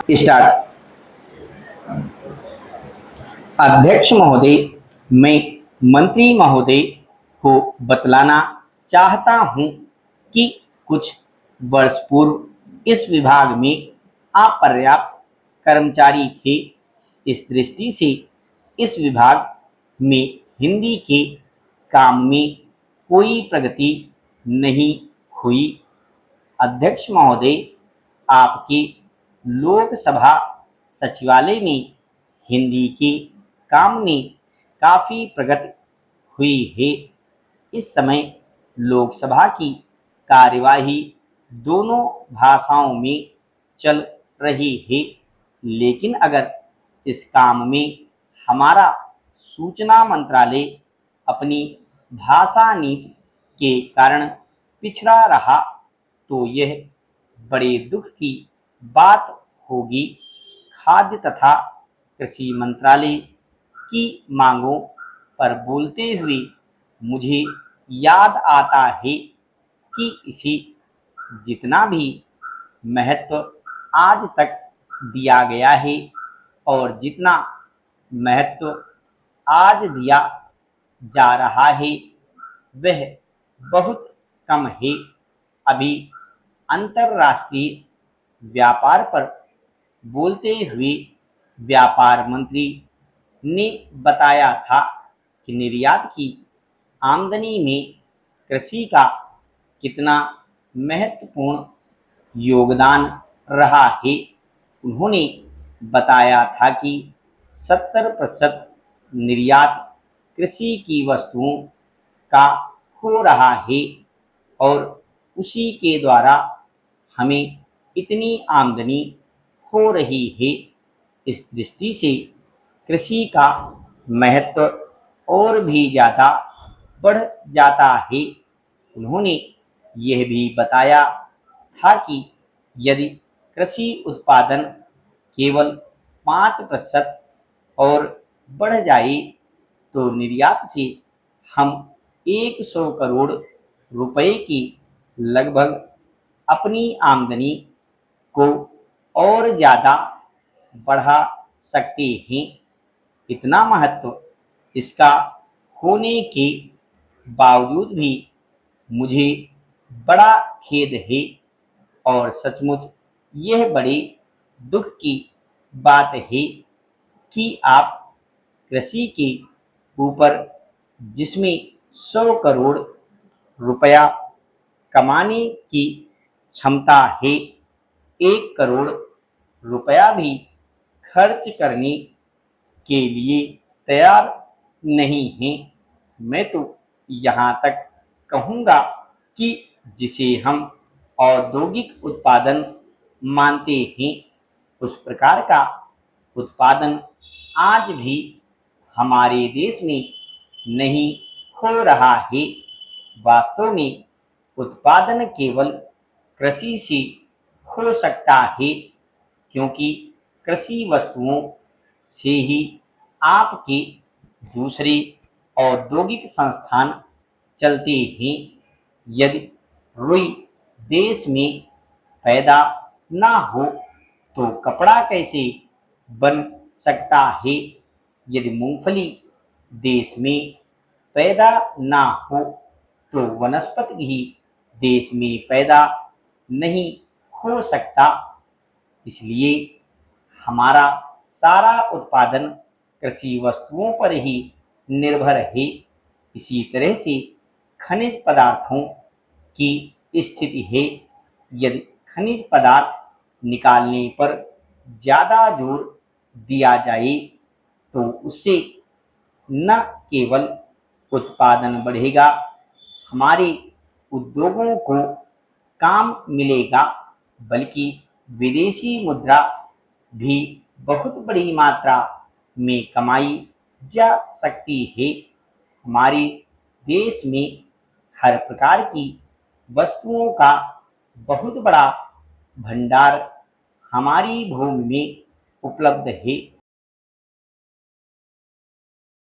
Start. अध्यक्ष महोदय, मैं मंत्री महोदय को बतलाना चाहता हूं कि कुछ वर्ष पूर्व इस विभाग में अपर्याप्त कर्मचारी थे। इस दृष्टि से इस विभाग में हिंदी के काम में कोई प्रगति नहीं हुई। अध्यक्ष महोदय, आपके लोकसभा सचिवालय में हिंदी के काम में काफ़ी प्रगति हुई है। इस समय लोकसभा की कार्यवाही दोनों भाषाओं में चल रही है, लेकिन अगर इस काम में हमारा सूचना मंत्रालय अपनी भाषा नीति के कारण पिछड़ा रहा तो यह बड़े दुख की बात होगी। खाद्य तथा कृषि मंत्रालय की मांगों पर बोलते हुए मुझे याद आता है कि इसे जितना भी महत्व आज तक दिया गया है और जितना महत्व आज दिया जा रहा है वह बहुत कम है। अभी अंतर्राष्ट्रीय व्यापार पर बोलते हुए व्यापार मंत्री ने बताया था कि निर्यात की आमदनी में कृषि का कितना महत्वपूर्ण योगदान रहा है। उन्होंने बताया था कि 70% निर्यात कृषि की वस्तुओं का हो रहा है और उसी के द्वारा हमें इतनी आमदनी हो रही है। इस दृष्टि से कृषि का महत्व और भी ज़्यादा बढ़ जाता है। उन्होंने यह भी बताया था कि यदि कृषि उत्पादन केवल 5% और बढ़ जाए तो निर्यात से हम 100 करोड़ रुपए की लगभग अपनी आमदनी को और ज़्यादा बढ़ा सकते हैं। इतना महत्व इसका होने के बावजूद भी मुझे बड़ा खेद है और सचमुच यह बड़े दुख की बात है कि आप कृषि के ऊपर जिसमें 100 करोड़ रुपया कमाने की क्षमता है, 1 करोड़ रुपया भी खर्च करने के लिए तैयार नहीं हैं। मैं तो यहाँ तक कहूँगा कि जिसे हम औद्योगिक उत्पादन मानते हैं उस प्रकार का उत्पादन आज भी हमारे देश में नहीं हो रहा है। वास्तव में उत्पादन केवल कृषि से हो सकता है, क्योंकि कृषि वस्तुओं से ही आपके दूसरे औद्योगिक संस्थान चलते हैं। यदि रुई देश में पैदा ना हो तो कपड़ा कैसे बन सकता है? यदि मूंगफली देश में पैदा ना हो तो वनस्पति ही देश में पैदा नहीं हो सकता। इसलिए हमारा सारा उत्पादन कृषि वस्तुओं पर ही निर्भर है। इसी तरह से खनिज पदार्थों की स्थिति है। यदि खनिज पदार्थ निकालने पर ज़्यादा जोर दिया जाए तो उससे न केवल उत्पादन बढ़ेगा, हमारे उद्योगों को काम मिलेगा, बल्कि विदेशी मुद्रा भी बहुत बड़ी मात्रा में कमाई जा सकती है। हमारे देश में हर प्रकार की वस्तुओं का बहुत बड़ा भंडार हमारी भूमि में उपलब्ध है।